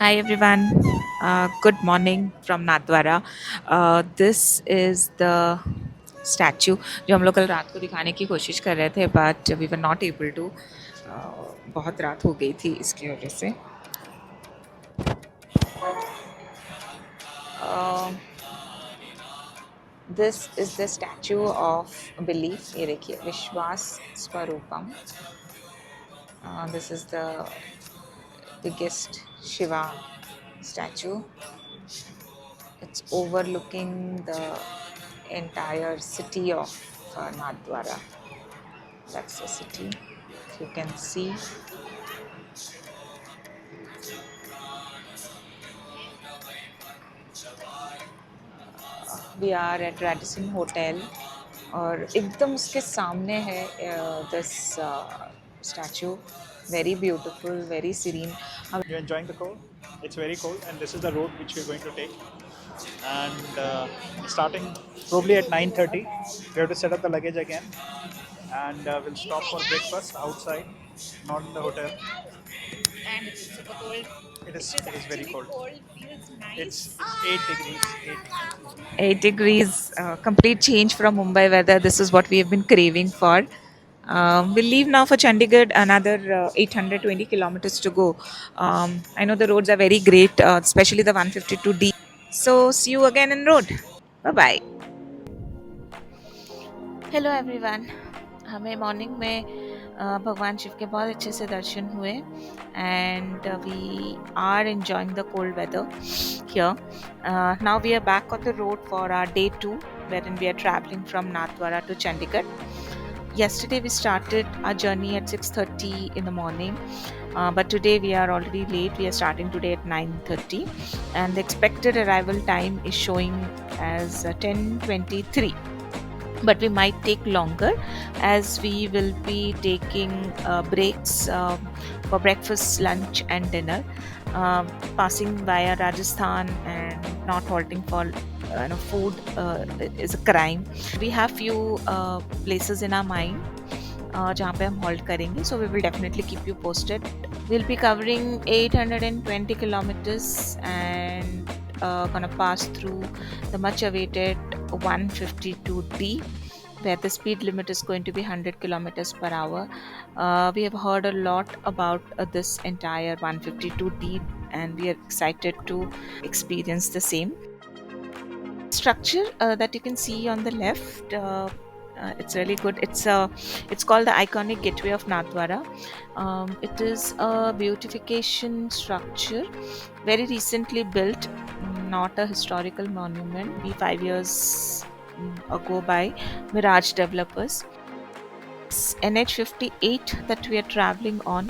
Hi everyone. Good morning from Nathdwara. This is the statue जो हम लोग कल रात को दिखाने की कोशिश कर रहे थे but we were not able to. बहुत रात हो गई थी इसकी वजह से. This is the statue of belief. ये देखिए, Vishwas Swaroopam. This is the biggest Shiva statue. It's overlooking the entire city of Nathdwara. That's the city. If you can see, we are at Radisson Hotel और एकदम उसके सामने है this statue. Very beautiful, very serene. You're enjoying the cold? It's very cold, and this is the road which we're going to take. And starting probably at 9:30, we have to set up the luggage again, and we'll stop for breakfast outside, not in the hotel. And it's super cold. It is very cold. It's 8 degrees. 8 degrees, complete change from Mumbai weather. This is what we have been craving for. We'll leave now for Chandigarh, another 820 kilometers to go. I know the roads are very great, especially the 152D. So, see you again in road. Bye bye. Hello everyone. हमें morning में भगवान शिव के बहुत अच्छे से दर्शन हुए and we are enjoying the cold weather here. Now we are back on the road for our day 2 wherein we are traveling from Nathdwara to Chandigarh. Yesterday we started our journey at 6:30 in the morning, but today we are already late. We are starting today at 9:30 and the expected arrival time is showing as 10:23. But we might take longer as we will be taking breaks for breakfast, lunch and dinner, passing via Rajasthan and not halting for food is a crime. We have few places in our mind जहाँ पे हम halt करेंगे, so we will definitely keep you posted. We'll be covering 820 kilometers and gonna pass through the much awaited 152D, where the speed limit is going to be 100 kilometers per hour. We have heard a lot about this entire 152D and we are excited to experience the same. Structure that you can see on the left, it's really good. It's called the iconic gateway of Nathdwara. It is a beautification structure, very recently built, not a historical monument. Be 5 years ago by Mirage developers. NH58 that we are traveling on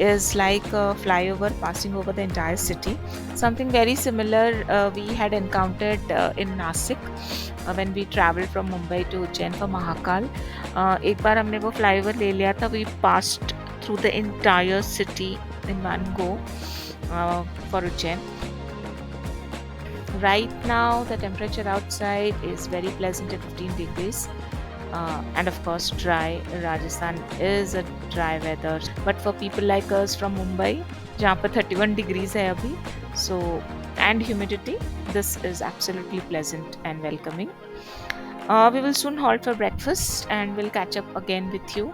is like a flyover passing over the entire city. Something very similar we had encountered in Nasik when we traveled from Mumbai to Ujjain for Mahakal. एक बार हमने वो flyover ले लिया था. We passed through the entire city in one go for Ujjain. Right now the temperature outside is very pleasant at 15 degrees. And of course dry. Rajasthan is a dry weather, but for people like us from Mumbai जहाँ पर 31 degrees है अभी, so and humidity, this is absolutely pleasant and welcoming. We will soon halt for breakfast and we'll catch up again with you,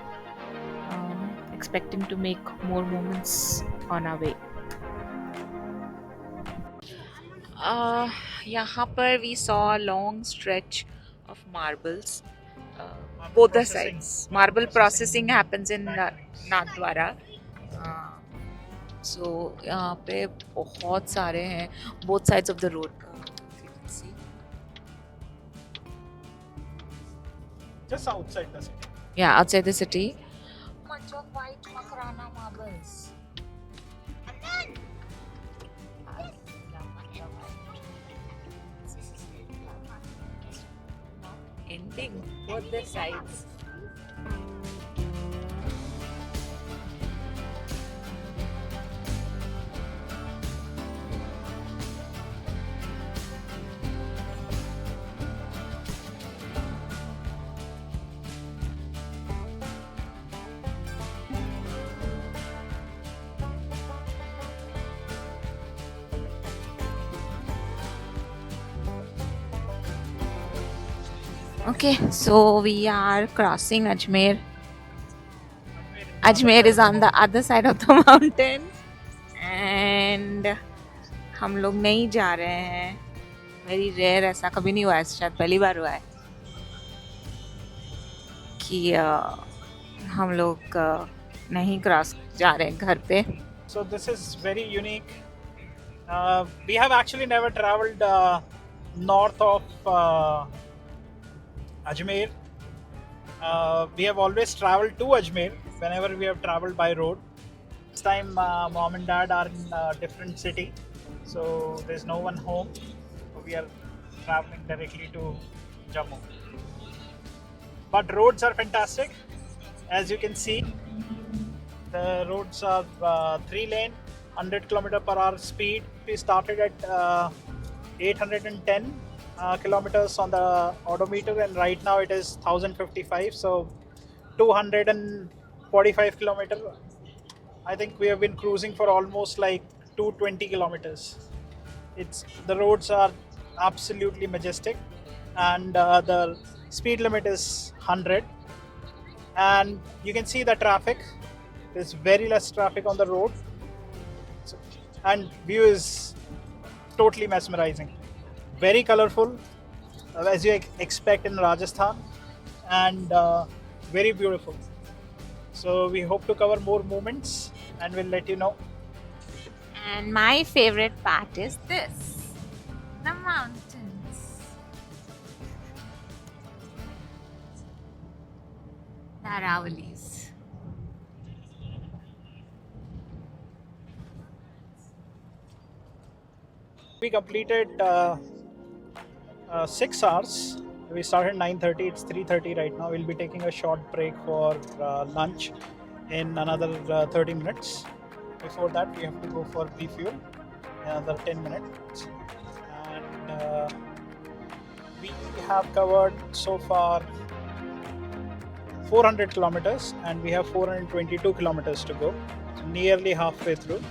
expecting to make more moments on our way. यहाँ पर we saw a long stretch of marbles. Both the sides. Marble processing happens in Nathdwara. So यहाँ पे बहुत सारे हैं both sides of the road. If you can see. Just outside the city. Yeah, outside the city. Bunch of white Makrana marbles. Ending both the sides. Okay, so we are crossing Ajmer. Ajmer is on the other side of the mountain, and हम लोग नहीं जा रहे हैं. Very rare, ऐसा कभी नहीं हुआ है, शायद पहली बार हुआ है कि हम लोग नहीं क्रॉस जा रहे हैं घर पे. So this is very unique. We have actually never traveled north of Ajmer. We have always traveled to Ajmer whenever we have traveled by road. This time, mom and dad are in a different city, so there's no one home. So we are traveling directly to Jammu. But roads are fantastic, as you can see. The roads are 3-lane, 100 km/h speed. We started at 810 kilometers on the odometer, and right now it is 1055. So 245 kilometers. I think we have been cruising for almost like 220 kilometers. The roads are absolutely majestic, and the speed limit is 100. And you can see the traffic. There's very less traffic on the road, and view is totally mesmerizing. Very colorful, as you expect in Rajasthan, and very beautiful. So we hope to cover more moments, and we'll let you know. And my favorite part is this, the mountains. The Aravalis. We completed 6 hours. We started 9:30. It's 3:30 right now. We'll be taking a short break for lunch in another 30 minutes. Before that, we have to go for refuel, another 10 minutes. And we have covered so far 400 kilometers, and we have 422 kilometers to go. So nearly halfway through.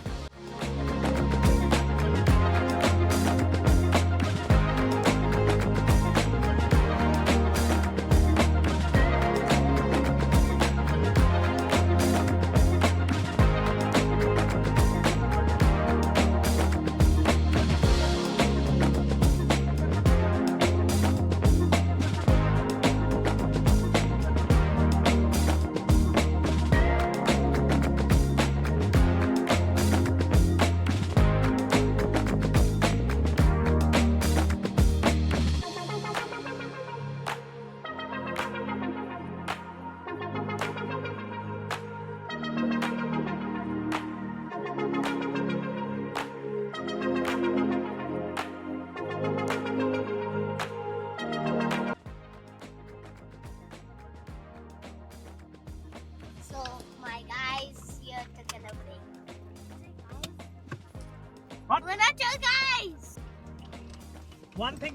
What? We're not your guys.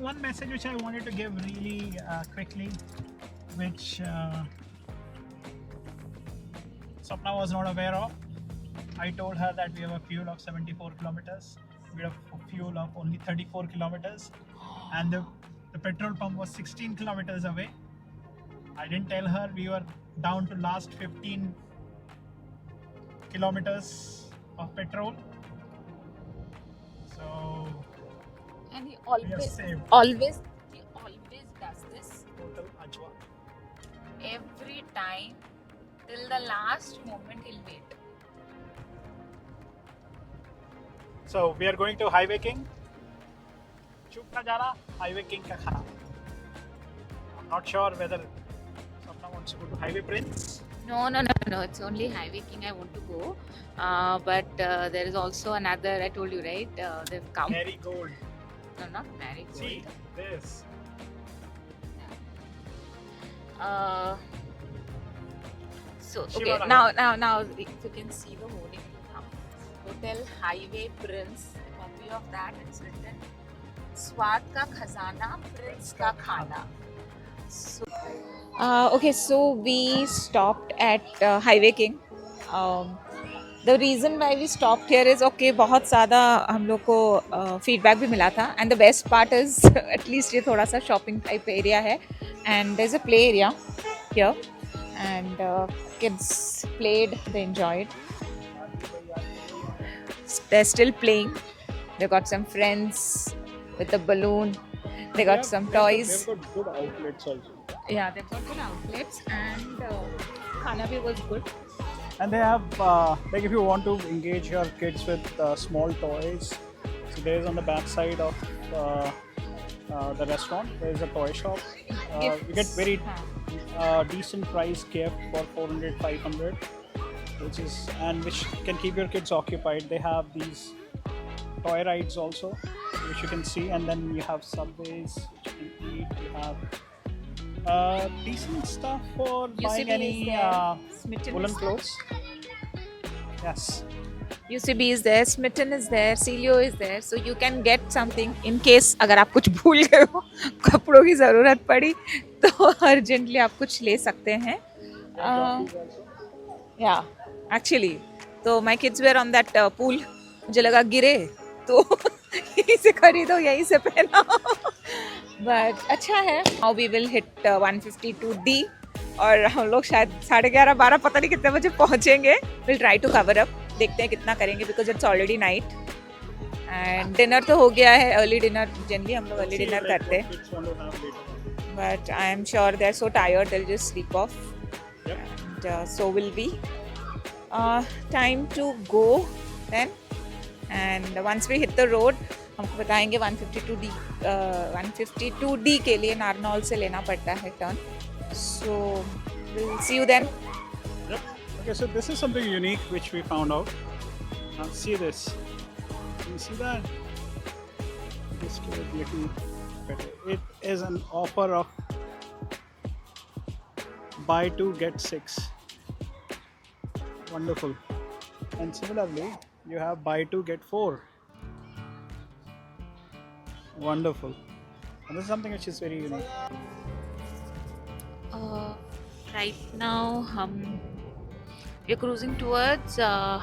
One message which I wanted to give really quickly, which Sapna was not aware of. I told her that we have a fuel of 74 kilometers. We have a fuel of only 34 kilometers, and the petrol pump was 16 kilometers away. I didn't tell her we were down to last 15 kilometers of petrol. So And he we are always saved. always does this Total Ajwa. every time. Till the last moment he'll wait. So we are going to Highway King. Chup na jana, Highway King ka khana. I'm not sure whether Sapna wants to go to Highway Prince. No, it's only Highway King I want to go. But there is also another, I told you, right? They've come. Marigold. No, not Marigold. See this. So, okay, Shivanagar. now, if you can see the hoarding now. Hotel Highway Prince, a copy of that, it's written Swad ka khazana, Prince ka khana. So, okay, so we stopped at Highway King. The reason why we stop here is okay, बहुत ज़्यादा हम लोग को feedback भी मिला था, and the best part is at least ये थोड़ा सा शॉपिंग टाइप एरिया है, and there is a play area here, and kids played, they enjoyed, they're still playing, they got some friends with the balloon, they got some toys. They've got good outlets also. Yeah, they've got good outlets, and khana bhi was good. And they have, like, if you want to engage your kids with small toys, so there's on the back side of the restaurant, there's a toy shop. You get very decent price gift for 400, 500, which can keep your kids occupied. They have these toy rides also, which you can see, and then you have subways which you can eat. You have decent stuff for buying any woolen clothes. Yes. UCB is there, Smitten is there, Celio is there, so you can get something in case अगर आप कुछ भूल गए हो, कपड़ों की ज़रूरत पड़ी तो अर्जेंटली आप कुछ ले सकते हैं. Yeah, actually, तो my kids were on that pool, मुझे लगा गिरे तो यहीं से खरीदो, यहीं से पहना. But अच्छा है. Now we will hit 152D और हम लोग शायद 11:30-12 पता नहीं कितने बजे पहुंचेंगे. We'll try to cover up. देखते हैं कितना करेंगे, because it's already night, and dinner तो हो गया है. अर्ली डिनर, जनरली हम लोग अर्ली डिनर करते हैं, but I am sure they are so tired they will just sleep off, and so will be time to go then. And once we hit the road हमको बताएंगे 152D के लिए नारनौल से लेना पड़ता है turn. So will see you then. Okay, so this is something unique which we found out. Now see this. Can you see that? Just give it a little better. It is an offer of buy 2 get 6. Wonderful. And similarly, you have buy 2 get 4. Wonderful. And this is something which is very unique. Right now we're cruising towards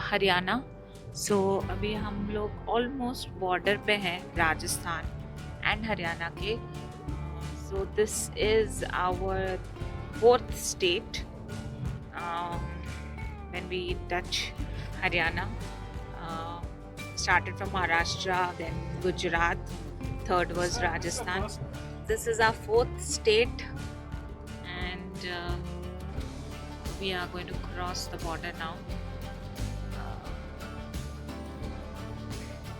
Haryana. So अभी हम लोग almost border पे हैं Rajasthan and Haryana के. So this is our 4th state when we touch Haryana. Started from Maharashtra, then Gujarat, 3rd was Rajasthan. This is our 4th state, and we are going to cross the border now.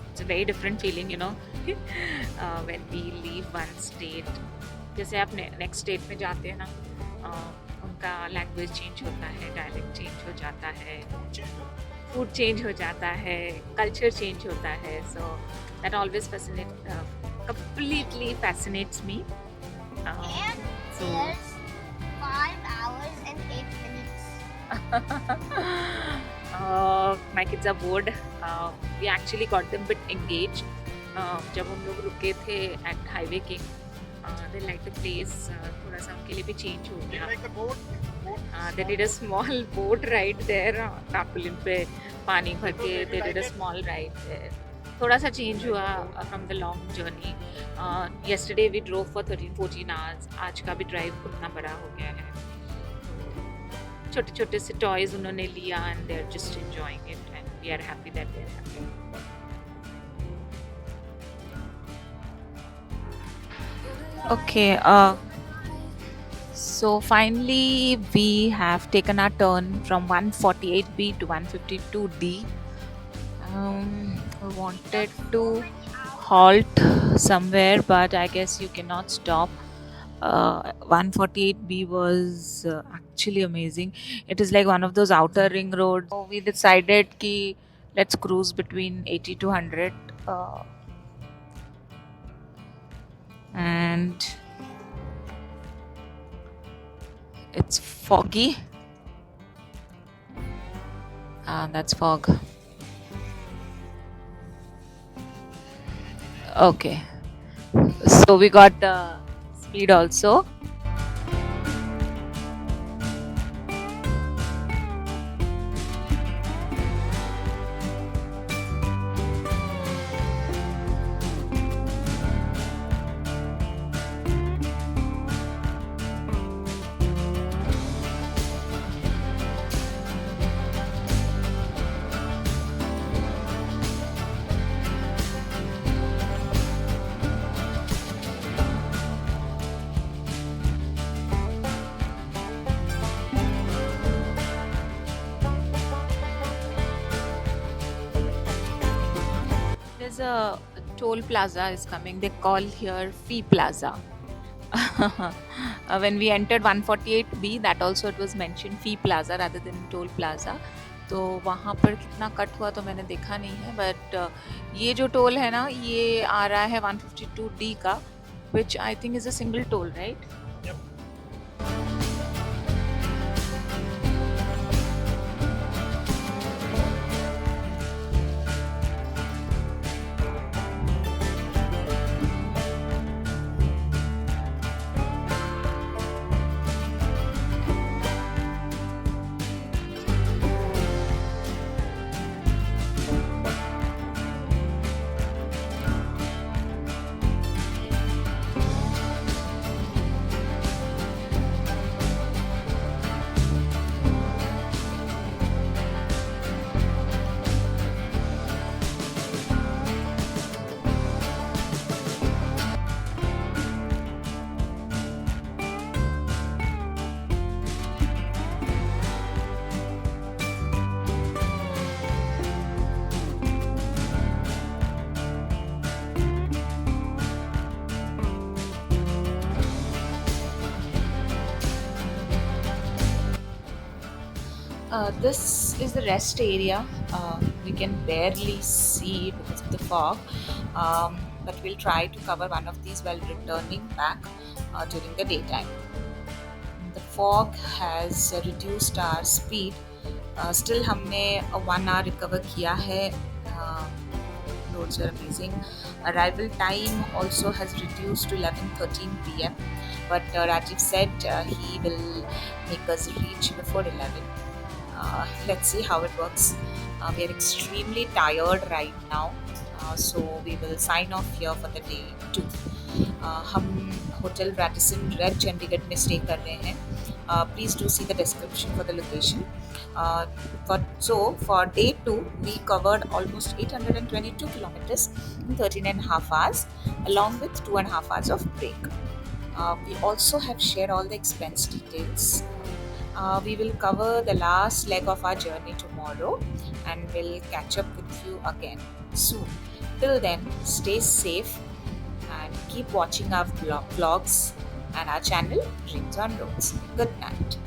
It's a very different feeling, you know, when we leave one state. जैसे आप next state में जाते हैं ना, उनका language change होता है, dialect change हो जाता है, फूड चेंज हो जाता है, कल्चर चेंज होता है. So that always completely fascinates me. So 5 hours and 8 minutes. My kids are bored. We actually got them a bit engaged. जब हम लोग रुके थे at Highway King, they liked the place. थोड़ा सा उनके लिए भी change हो गया. Like the boat? They did a small boat ride there. tarpaulin पे पानी भर के they did a small ride there. थोड़ा सा चेंज हुआ from the long journey. yesterday we drove for 13-14 hours. आज का भी ड्राइव उतना बड़ा हो गया है. छोटे छोटे से टॉयज उन्होंने लिया and they are just enjoying it, and we are happy that they are happy. Okay, so finally we have taken our turn from 148B to 152D. We wanted to halt somewhere, but I guess you cannot stop. 148B was actually amazing. It is like one of those outer ring roads. So we decided ki let's cruise between 80 to 100. And it's foggy. That's fog. Okay, so we got the speed also. a toll plaza is coming. They call here Fee Plaza. When we entered 148B, that also it was mentioned Fee Plaza rather than Toll Plaza. तो वहाँ पर कितना cut हुआ तो मैंने देखा नहीं है, बट ये जो टोल है ना, ये आ रहा है 152D का, which I think is a single toll, right? Yep. This is the rest area. We can barely see it because of the fog, but we'll try to cover one of these while returning back during the daytime. The fog has reduced our speed. Still हमने 1 hour recover किया है. Roads are amazing. Arrival time also has reduced to 11:13 p.m. But Rajiv said he will make us reach before 11. Let's see how it works. We are extremely tired right now, so we will sign off here for the day 2. हम hotel Radisson Red Chandigarh में stay कर रहे हैं. Please do see the description for the location. For day 2, we covered almost 822 kilometers in 13.5 hours, along with 2.5 hours of break. We also have shared all the expense details. We will cover the last leg of our journey tomorrow, and we'll catch up with you again soon. Till then, stay safe and keep watching our vlogs and our channel Dreams on Roads. Good night.